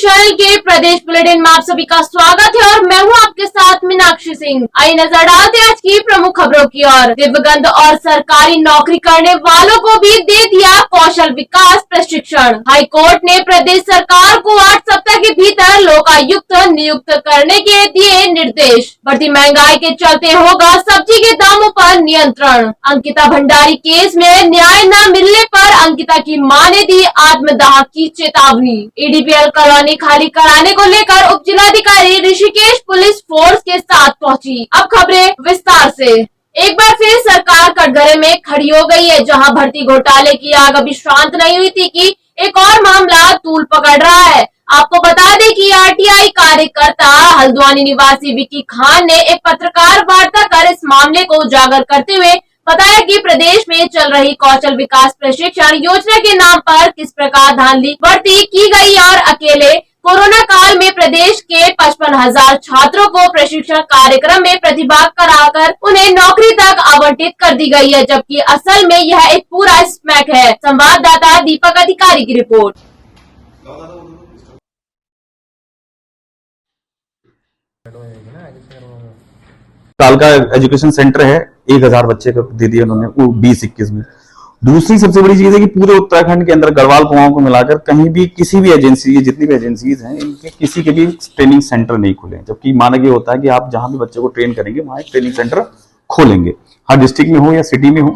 Channel के प्रदेश bulletin में आप सभी का स्वागत है और मैं हूं आपके साथ मीनाक्षी सिंह। आइए नजर डालते हैं आज की प्रमुख खबरों की ओर। दिव्यांग और सरकारी नौकरी करने वालों को भी दे दिया कौशल विकास प्रशिक्षण। हाई कोर्ट ने प्रदेश सरकार को 8 सप्ताह के भीतर लोकायुक्त नियुक्त करने के दिए निर्देश। बढ़ती महंगाई के चलते होगा सब्जी के दामों पर नियंत्रण। अंकिता भंडारी केस में न्याय न मिलने पर अंकिता की मां ने दी आत्मदाह की चेतावनी। एडीपीएल कॉलोनी खाली कराने को लेकर उप जिलाधिकारी ऋषिकेश पुलिस फोर्स के साथ पहुंची। अब खबरें विस्तार से। एक बार फिर सरकार कटघरे में खड़ी हो गई है, जहां भर्ती घोटाले की आग अभी शांत नहीं हुई थी कि एक और मामला तूल पकड़ रहा है। आपको बता दें कि आरटीआई कार्यकर्ता हल्द्वानी निवासी विकी खान ने एक पत्रकार वार्ता कर इस मामले को उजागर करते हुए बताया कि प्रदेश में चल रही कौशल विकास प्रशिक्षण योजना के नाम पर किस प्रकार धांधली बढ़ती की गई और अकेले कोरोना काल में प्रदेश के 55,000 छात्रों को प्रशिक्षण कार्यक्रम में प्रतिभाग कराकर उन्हें नौकरी तक आवंटित कर दी गई है, जबकि असल में यह एक पूरा स्मैक है। संवाददाता दीपक अधिकारी की रिपोर्ट। साल का एजुकेशन सेंटर है, 1000 बच्चे को दे दिया उन्होंने, वो 20-21 में। दूसरी सबसे बड़ी चीज है कि पूरे उत्तराखंड के अंदर गढ़वाल कुआं को मिलाकर कहीं भी किसी भी एजेंसी, जितनी भी एजेंसीज हैं, इनके किसी के भी ट्रेनिंग सेंटर नहीं खुले, जबकि मानक ये होता है कि आप जहां भी बच्चे को ट्रेन करेंगे वहां एक ट्रेनिंग सेंटर खोलेंगे, हर डिस्ट्रिक्ट में हो या सिटी में हो,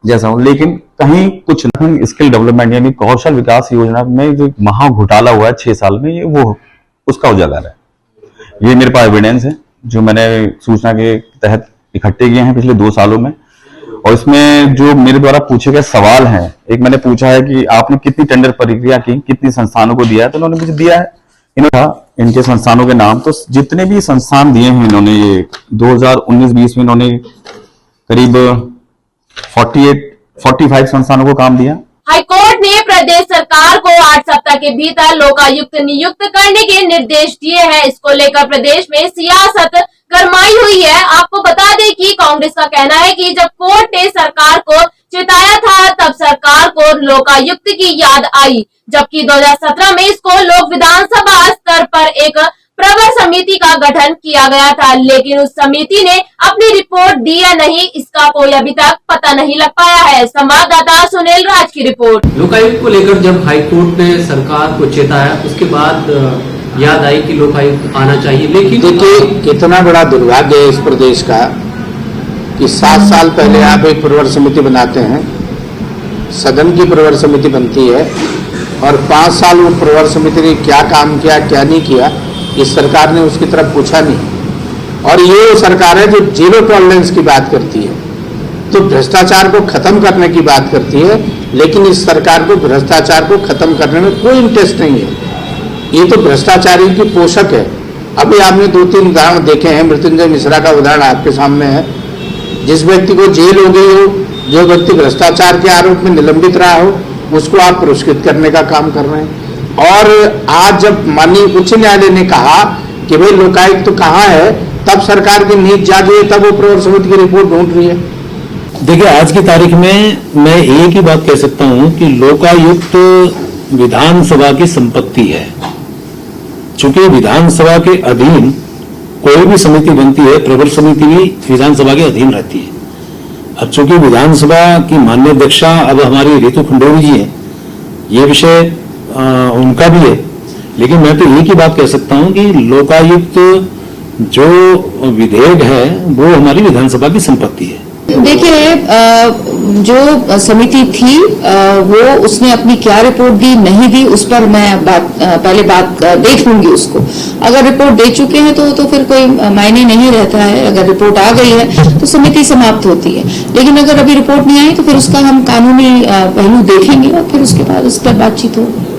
जैसा हो। लेकिन कहीं कुछ स्किल डेवलपमेंट यानी कौशल विकास योजना में जो महा घोटाला हुआ है 6 साल में, ये वो उसका उजागर है। ये मेरे पास एविडेंस है जो मैंने सूचना के तहत इकट्ठे किए हैं पिछले 2 सालों में। और इसमें जो मेरे द्वारा पूछे गए सवाल हैं, एक मैंने पूछा है कि आपने कितनी टेंडर प्रक्रिया की, कितनी संस्थानों को दिया है, तो उन्होंने मुझे दिया है इन्होंने इनके संस्थानों के नाम। तो जितने भी संस्थान दिए हैं इन्होंने, ये 2019-20 में इन्होंने करीब 45 संस्थानों को काम दिया। हाईकोर्ट ने प्रदेश सरकार को 8 सप्ताह के भीतर लोकायुक्त नियुक्त करने के निर्देश दिए हैं। इसको लेकर प्रदेश में सियासत गरमाई हुई है। आपको बता दें कि कांग्रेस का कहना है कि जब कोर्ट ने सरकार को चेताया था तब सरकार को लोकायुक्त की याद आई, जबकि 2017 में इसको लोक विधानसभा स्तर पर एक प्रवर समिति का गठन किया गया था, लेकिन उस समिति ने अपनी रिपोर्ट दी या नहीं, इसका कोई अभी तक पता नहीं लग पाया है। संवाददाता सुनील राज की रिपोर्ट। लोकायुक्त को लेकर जब हाईकोर्ट ने सरकार को चेताया, उसके बाद याद आई कि लोकायुक्त आना चाहिए। लेकिन देखिए, कितना बड़ा दुर्भाग्य है इस प्रदेश का कि 7 साल पहले आप एक प्रवर समिति बनाते हैं, सदन की प्रवर समिति बनती है, और 5 साल वो प्रवर समिति ने क्या काम किया क्या नहीं किया इस सरकार ने उसकी तरफ पूछा नहीं। और ये सरकार है जो जीरो टॉलरेंस की बात करती है, तो भ्रष्टाचार को खत्म करने की बात करती है, लेकिन इस सरकार को भ्रष्टाचार को खत्म करने में कोई इंटरेस्ट नहीं है। ये तो भ्रष्टाचारी की पोषक है। अभी आपने 2-3 उदाहरण देखे हैं। मृत्युंजय मिश्रा का उदाहरण आपके सामने है। जिस व्यक्ति को जेल हो गई हो, जो व्यक्ति भ्रष्टाचार के आरोप में निलंबित रहा हो, उसको आप पुरस्कृत करने का काम कर रहे हैं। और आज जब माननीय उच्च न्यायालय ने कहा कि भाई लोकायुक्त तो कहाँ है, तब सरकार की नीति जाग हुई, तब वो प्रवर समिति की रिपोर्ट ढूंढ रही है। देखिए, आज की तारीख में मैं एक ही बात कह सकता हूं कि लोकायुक्त विधानसभा की संपत्ति है। चूंकि विधानसभा के अधीन कोई भी समिति बनती है, प्रवर समिति भी विधानसभा के अधीन रहती है। अब चूंकि विधानसभा की माननीय अध्यक्षा अब हमारी ऋतु खंडोरी जी हैं, ये विषय उनका भी है, लेकिन मैं तो एक ही बात कह सकता हूं कि लोकायुक्त जो विधेयक है वो हमारी विधानसभा की संपत्ति है। देखिए, जो समिति थी वो उसने अपनी क्या रिपोर्ट दी नहीं दी, उस पर मैं पहले बात देख लूंगी उसको। अगर रिपोर्ट दे चुके हैं तो फिर कोई मायने नहीं रहता है। अगर रिपोर्ट आ गई है तो समिति समाप्त होती है, लेकिन अगर अभी रिपोर्ट नहीं आई तो फिर उसका हम कानूनी पहलू देखेंगे और फिर उसके बाद उस पर बातचीत होगी।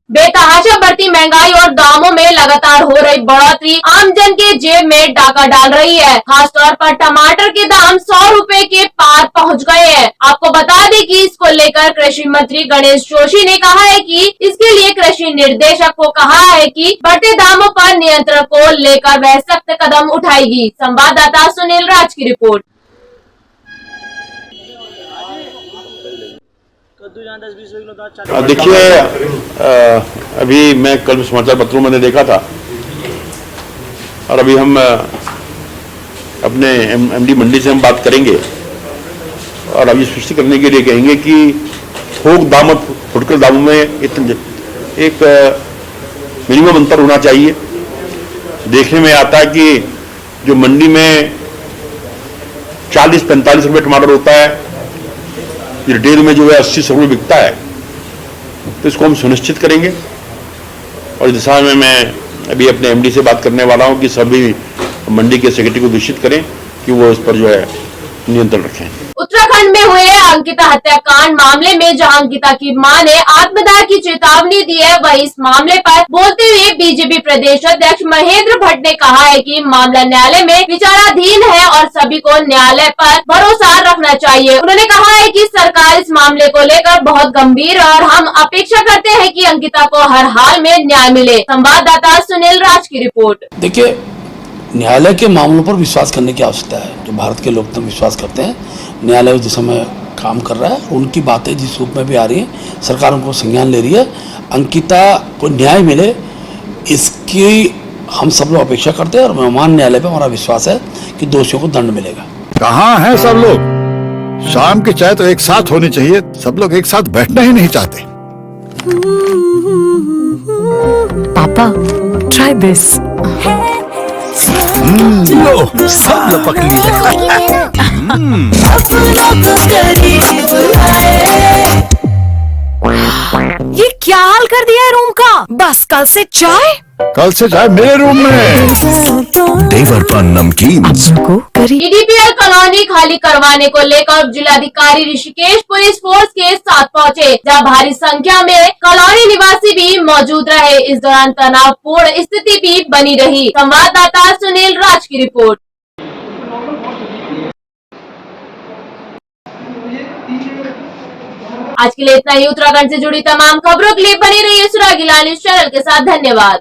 बेतहाशा बढ़ती महंगाई और दामों में लगातार हो रही बढ़ोतरी आमजन के जेब में डाका डाल रही है। खासतौर पर टमाटर के दाम 100 रुपए के पार पहुंच गए हैं। आपको बता दें कि इसको लेकर कृषि मंत्री गणेश जोशी ने कहा है कि इसके लिए कृषि निर्देशक को कहा है कि बढ़ते दामों पर नियंत्रण को लेकर वह सख्त कदम उठाएगी। संवाददाता सुनील राज की रिपोर्ट। देखिए, अभी मैं कल समाचार पत्रों में देखा था और अभी हम अपने एमडी मंडी से हम बात करेंगे और अभी स्पष्ट करने के लिए कहेंगे कि थोक दाम और फुटकर दामों में एक मिनिमम अंतर होना चाहिए। देखने में आता है कि जो मंडी में 40-45 रुपये टमाटर होता है, रिटेल में जो है 80-100 रुपये बिकता है, तो इसको हम सुनिश्चित करेंगे। और इस दिशा में मैं अभी अपने एमडी से बात करने वाला हूं कि सभी मंडी के सेक्रेटरी को दूषित करें कि वो इस पर जो है नियंत्रण रखें। उत्तराखंड में हुए अंकिता हत्याकांड मामले में जहां अंकिता की मां ने आत्मदाह की चेतावनी दी है, वहीं इस मामले पर बोलते हुए बीजेपी प्रदेश अध्यक्ष महेंद्र भट्ट ने कहा है कि मामला न्यायालय में विचाराधीन है और सभी को न्यायालय पर भरोसा रखना चाहिए। उन्होंने कहा है कि सरकार इस मामले को लेकर बहुत गंभीर है और हम अपेक्षा करते हैं कि अंकिता को हर हाल में न्याय मिले। संवाददाता सुनील राज की रिपोर्ट। देखिए, न्यायालय के मामलों पर विश्वास करने की आवश्यकता है। जो भारत के लोकतंत्र विश्वास करते हैं, न्यायालय उस दिशा में काम कर रहा है। उनकी बातें जिस रूप में भी आ रही हैं, सरकार उनको संज्ञान ले रही है। अंकिता को न्याय मिले, इसकी हम सब लोग अपेक्षा करते हैं और महान न्यायालय पर हमारा विश्वास है कि दोषियों को दंड मिलेगा। कहाँ हैं सब लोग? शाम की चाय तो एक साथ होनी चाहिए, सब लोग एक साथ बैठना ही नहीं चाहते। पापा, ट्राई दिस। लो, सब लपक लिए। ये क्या हाल कर दिया है रूम का? बस कल से चाय मेरे रूम में। देवर पर नमकीन ईडीपीएल कॉलोनी खाली करवाने को लेकर जिलाधिकारी ऋषिकेश पुलिस फोर्स के साथ पहुंचे, जहां भारी संख्या में कॉलोनी निवासी भी मौजूद रहे। इस दौरान तनावपूर्ण स्थिति भी बनी रही। संवाददाता सुनील राज की रिपोर्ट। आज के लिए इतना ही। उत्तराखंड से जुड़ी तमाम खबरों के लिए बनी रहिए सुरागी लाल न्यूज चैनल के साथ। धन्यवाद।